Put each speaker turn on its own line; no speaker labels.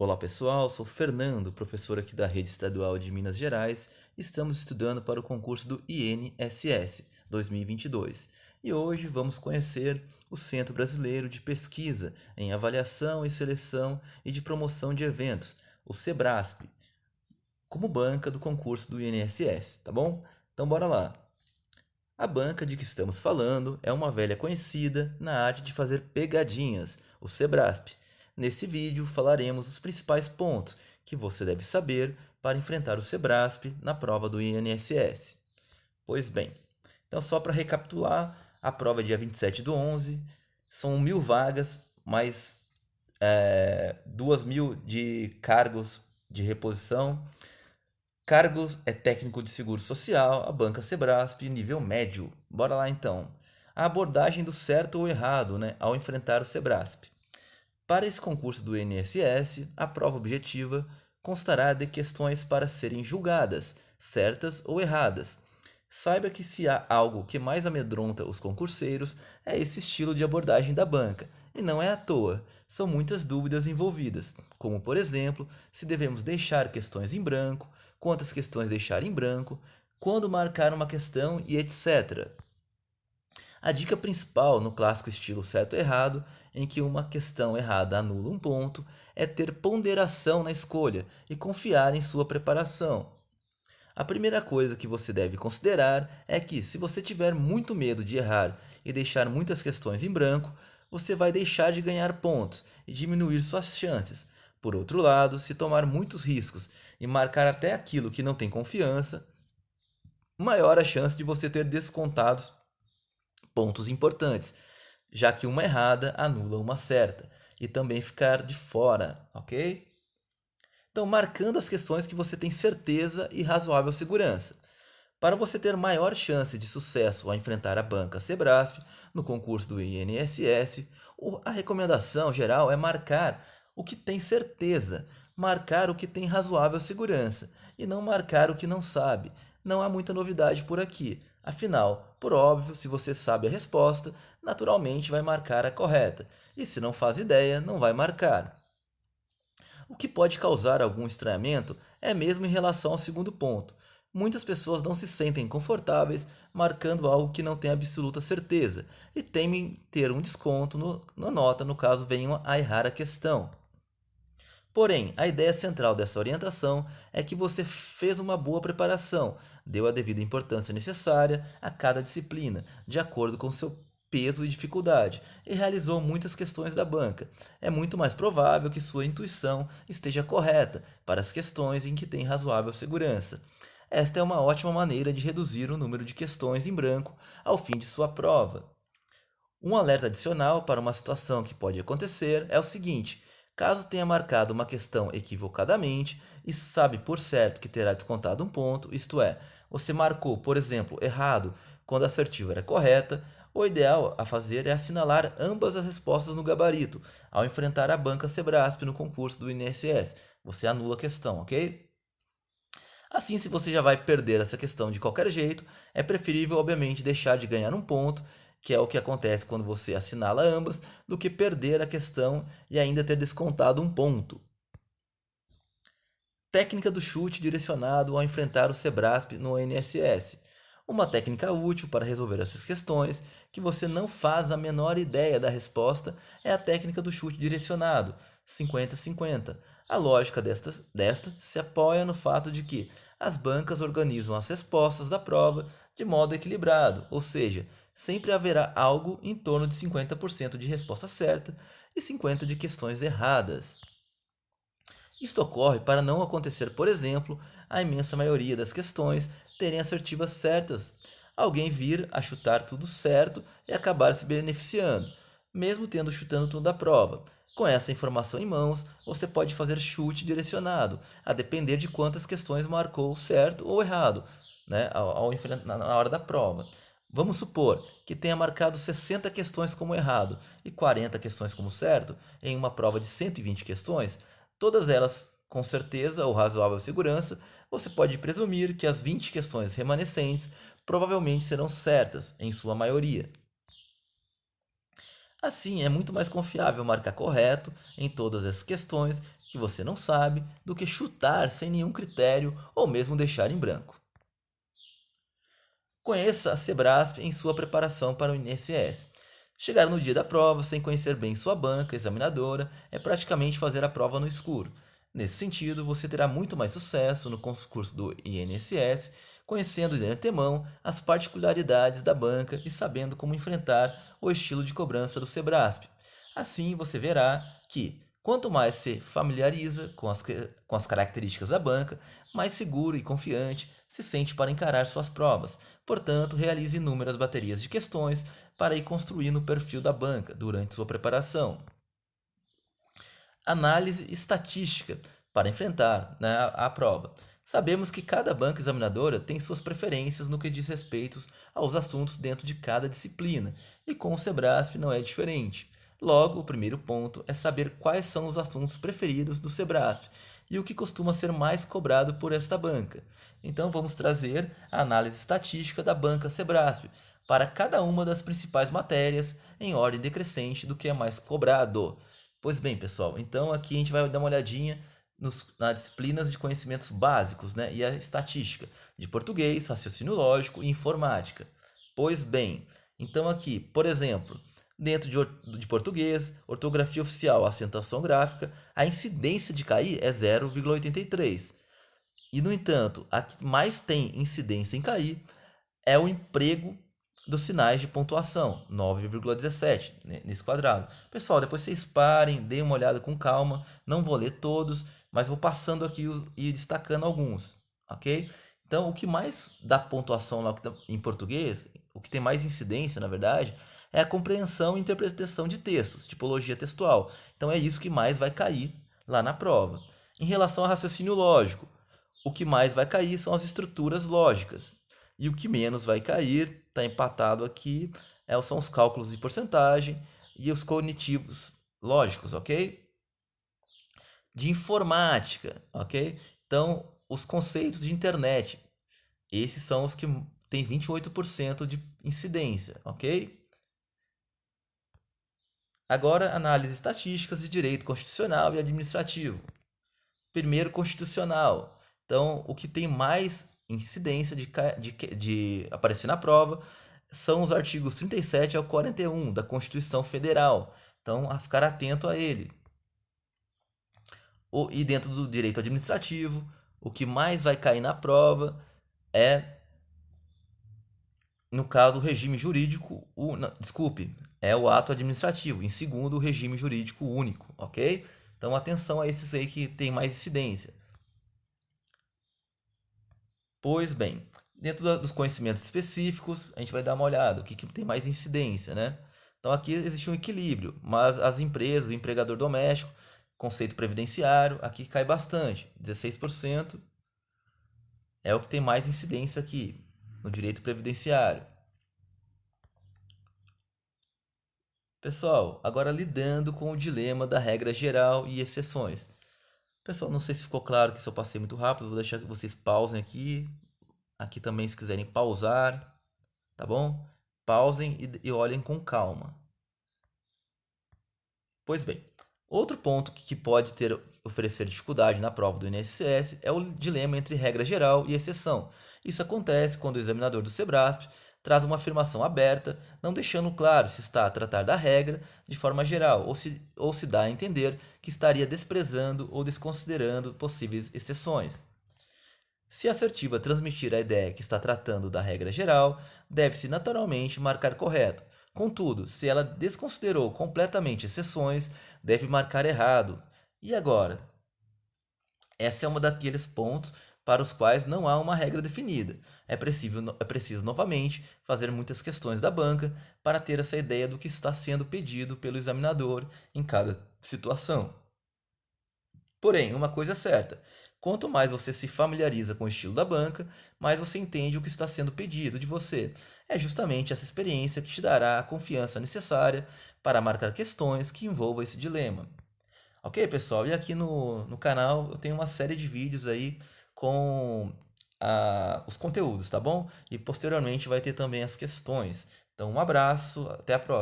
Olá pessoal, sou Fernando, professor aqui da Rede Estadual de Minas Gerais. Estamos estudando para o concurso do INSS 2022 e hoje vamos conhecer o Centro Brasileiro de Pesquisa em Avaliação e Seleção e de Promoção de Eventos, o SEBRASP, como banca do concurso do INSS, tá bom? Então bora lá! A banca de que estamos falando é uma velha conhecida na arte de fazer pegadinhas, o SEBRASP. Nesse vídeo falaremos os principais pontos que você deve saber para enfrentar o SEBRASP na prova do INSS. Pois bem, então só para recapitular, a prova é dia 27/11, são 1.000 vagas, mais 2.000 de cargos de reposição. Cargos é técnico de seguro social, a banca Sebrasp, nível médio. Bora lá então. A abordagem do certo ou errado, ao enfrentar o Sebrasp. Para esse concurso do INSS, a prova objetiva constará de questões para serem julgadas, certas ou erradas. Saiba que se há algo que mais amedronta os concurseiros é esse estilo de abordagem da banca, e não é à toa. São muitas dúvidas envolvidas, como por exemplo, se devemos deixar questões em branco, quantas questões deixar em branco, quando marcar uma questão e etc. A dica principal no clássico estilo certo e errado, em que uma questão errada anula um ponto, é ter ponderação na escolha e confiar em sua preparação. A primeira coisa que você deve considerar é que, se você tiver muito medo de errar e deixar muitas questões em branco, você vai deixar de ganhar pontos e diminuir suas chances. Por outro lado, se tomar muitos riscos e marcar até aquilo que não tem confiança, maior a chance de você ter descontados pontos importantes, já que uma errada anula uma certa, e também ficar de fora, ok? Então, marcando as questões que você tem certeza e razoável segurança. Para você ter maior chance de sucesso ao enfrentar a banca Sebrasp no concurso do INSS, a recomendação geral é marcar o que tem certeza, marcar o que tem razoável segurança e não marcar o que não sabe. Não há muita novidade por aqui. Afinal, por óbvio, se você sabe a resposta, naturalmente vai marcar a correta, e se não faz ideia, não vai marcar. O que pode causar algum estranhamento é mesmo em relação ao segundo ponto. Muitas pessoas não se sentem confortáveis marcando algo que não têm absoluta certeza e temem ter um desconto na nota no caso venham a errar a questão. Porém, a ideia central dessa orientação é que você fez uma boa preparação, deu a devida importância necessária a cada disciplina, de acordo com seu peso e dificuldade, e realizou muitas questões da banca. É muito mais provável que sua intuição esteja correta para as questões em que tem razoável segurança. Esta é uma ótima maneira de reduzir o número de questões em branco ao fim de sua prova. Um alerta adicional para uma situação que pode acontecer é o seguinte: caso tenha marcado uma questão equivocadamente e sabe por certo que terá descontado um ponto, isto é, você marcou, por exemplo, errado quando a assertiva era correta, o ideal a fazer é assinalar ambas as respostas no gabarito ao enfrentar a banca Sebrasp no concurso do INSS. Você anula a questão, ok? Assim, se você já vai perder essa questão de qualquer jeito, é preferível, obviamente, deixar de ganhar um ponto, que é o que acontece quando você assinala ambas, do que perder a questão e ainda ter descontado um ponto. Técnica do chute direcionado ao enfrentar o Sebrasp no INSS. Uma técnica útil para resolver essas questões, que você não faz a menor ideia da resposta, é a técnica do chute direcionado, 50-50. A lógica desta se apoia no fato de que as bancas organizam as respostas da prova de modo equilibrado, ou seja, sempre haverá algo em torno de 50% de resposta certa e 50% de questões erradas. Isto ocorre para não acontecer, por exemplo, a imensa maioria das questões terem assertivas certas, alguém vir a chutar tudo certo e acabar se beneficiando, mesmo tendo chutando tudo da prova. Com essa informação em mãos, você pode fazer chute direcionado, a depender de quantas questões marcou certo ou errado, na hora da prova. Vamos supor que tenha marcado 60 questões como errado e 40 questões como certo em uma prova de 120 questões, todas elas com certeza ou razoável segurança, você pode presumir que as 20 questões remanescentes provavelmente serão certas, em sua maioria. Assim, é muito mais confiável marcar correto em todas essas questões que você não sabe do que chutar sem nenhum critério ou mesmo deixar em branco. Conheça a Sebrasp em sua preparação para o INSS. Chegar no dia da prova sem conhecer bem sua banca examinadora é praticamente fazer a prova no escuro. Nesse sentido, você terá muito mais sucesso no concurso do INSS, conhecendo de antemão as particularidades da banca e sabendo como enfrentar o estilo de cobrança do Sebrasp. Assim, você verá que, quanto mais se familiariza com as características da banca, mais seguro e confiante se sente para encarar suas provas. Portanto, realize inúmeras baterias de questões para ir construindo o perfil da banca durante sua preparação. Análise estatística para enfrentar, né, a prova. Sabemos que cada banca examinadora tem suas preferências no que diz respeito aos assuntos dentro de cada disciplina, e com o Sebrasp não é diferente. Logo, o primeiro ponto é saber quais são os assuntos preferidos do Sebrasp e o que costuma ser mais cobrado por esta banca. Então, vamos trazer a análise estatística da banca Sebrasp para cada uma das principais matérias em ordem decrescente do que é mais cobrado. Pois bem, pessoal, então aqui a gente vai dar uma olhadinha nas disciplinas de conhecimentos básicos, né, e a estatística de português, raciocínio lógico e informática. Pois bem, então aqui, por exemplo, dentro de português, ortografia oficial, acentuação gráfica, a incidência de cair é 0,83. E, no entanto, a que mais tem incidência em cair é o emprego dos sinais de pontuação, 9,17 nesse quadrado. Pessoal, depois vocês parem, deem uma olhada com calma, não vou ler todos, mas vou passando aqui e destacando alguns, ok? Então, o que mais dá pontuação lá em português, o que tem mais incidência, na verdade, é a compreensão e interpretação de textos, tipologia textual. Então, é isso que mais vai cair lá na prova. Em relação ao raciocínio lógico, o que mais vai cair são as estruturas lógicas. E o que menos vai cair, está empatado aqui, são os cálculos de porcentagem e os cognitivos lógicos, ok? De informática, ok? Então, os conceitos de internet, esses são os que têm 28% de incidência, ok? Agora, análise estatísticas de direito constitucional e administrativo. Primeiro, constitucional. Então, o que tem mais incidência de aparecer na prova são os artigos 37 ao 41 da Constituição Federal. Então, a ficar atento a ele. E dentro do direito administrativo, o que mais vai cair na prova é, no caso, o regime jurídico, é o ato administrativo. Em segundo, o regime jurídico único, ok? Então, atenção a esses aí que tem mais incidência. Pois bem, dentro dos conhecimentos específicos, a gente vai dar uma olhada, o que tem mais incidência, né? Então aqui existe um equilíbrio, mas as empresas, o empregador doméstico, conceito previdenciário, aqui cai bastante, 16% é o que tem mais incidência aqui, no direito previdenciário. Pessoal, agora lidando com o dilema da regra geral e exceções. Pessoal, não sei se ficou claro que se eu passei muito rápido, vou deixar que vocês pausem aqui. Aqui também, se quiserem pausar, tá bom? Pausem e olhem com calma. Pois bem, outro ponto que pode oferecer dificuldade na prova do INSS é o dilema entre regra geral e exceção. Isso acontece quando o examinador do Sebrasp traz uma afirmação aberta, não deixando claro se está a tratar da regra de forma geral ou se dá a entender que estaria desprezando ou desconsiderando possíveis exceções. Se a assertiva transmitir a ideia que está tratando da regra geral, deve-se naturalmente marcar correto. Contudo, se ela desconsiderou completamente exceções, deve marcar errado. E agora? Essa é uma daqueles pontos para os quais não há uma regra definida. É preciso novamente fazer muitas questões da banca para ter essa ideia do que está sendo pedido pelo examinador em cada situação. Porém, uma coisa é certa: quanto mais você se familiariza com o estilo da banca, mais você entende o que está sendo pedido de você. É justamente essa experiência que te dará a confiança necessária para marcar questões que envolvam esse dilema. Ok, pessoal? E aqui no canal eu tenho uma série de vídeos aí com os conteúdos, tá bom? E posteriormente vai ter também as questões. Então, um abraço, até a próxima.